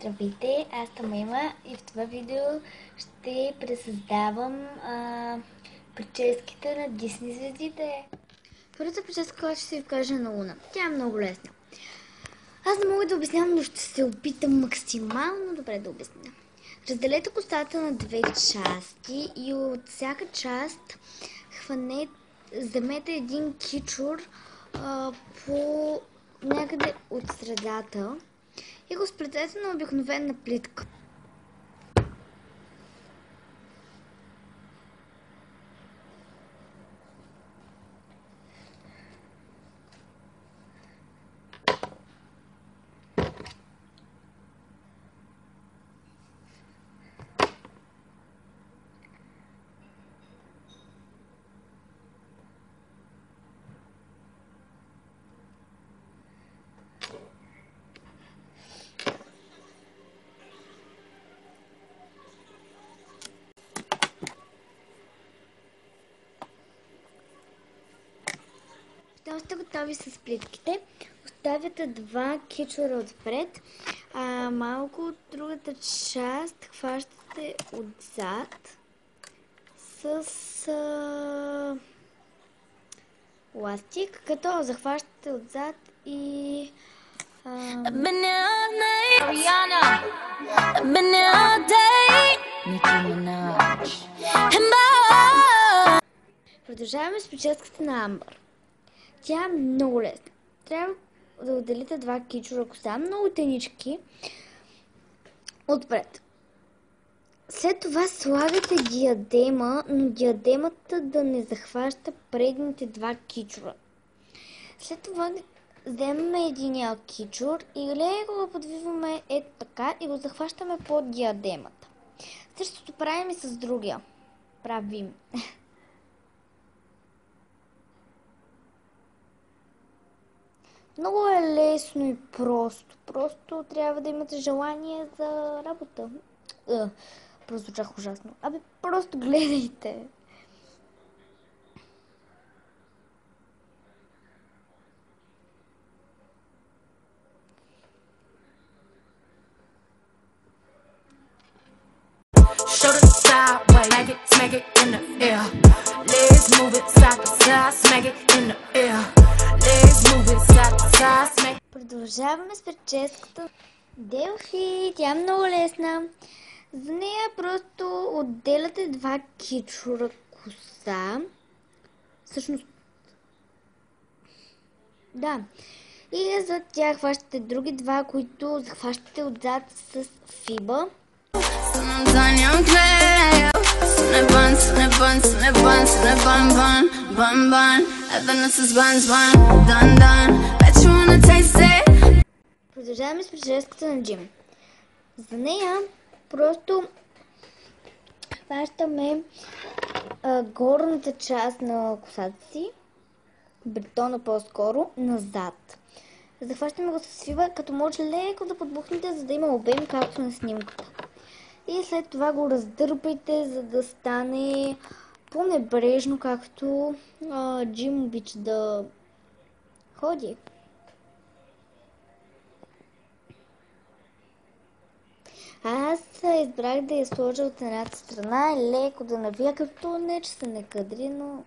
Здравейте, аз съм Ема и в това видео ще пресъздавам прическите на Дисни звездите. Първата прическа, която ще ви покажа на Луна. Тя е много лесна. Аз не мога да обяснявам, но ще се опитам максимално добре да обясня. Разделете косата на две части и от всяка част вземете един кичур по някъде от средата и го сплетете на обикновена плитка. Щом сте готови с плитките, оставяте два кичура отпред, малко от другата част хващате отзад с ластик, като захващате отзад и продължаваме с прическата на Амбър. Тя е много лесна. Трябва да отделите два кичура коса, много тенички, отпред. След това слагате диадема, но диадемата да не захваща предните два кичура. След това вземем единия кичур и леко го подвиваме ето така и го захващаме под диадемата. Същото правим и с другия. Правим. Много е лесно и просто. Просто трябва да имате желание за работа. Прозвучах ужасно. Просто гледайте. Show the sideways, smack it in the air. Let's move it side to side, smack it in the air. Let's move it side to side, smack. Продължаваме с прическата Делфи. Тя е много лесна. За нея просто отделяте два кичура коса. Всъщност, да. И за тях хващате други два, които захващате отзад с фиба. Продължаваме с прическата на Джим. За нея просто хващаме горната част на косата си, бретона по-скоро, назад. Захващаме го с фиба, като може леко да подбухнете, за да има обем, както на снимката. И след това го раздърпайте, за да стане по-небрежно, както Джим обича да ходи. Аз избрах да я сложа от едната страна и леко да навия, като не, че се не кадри, но...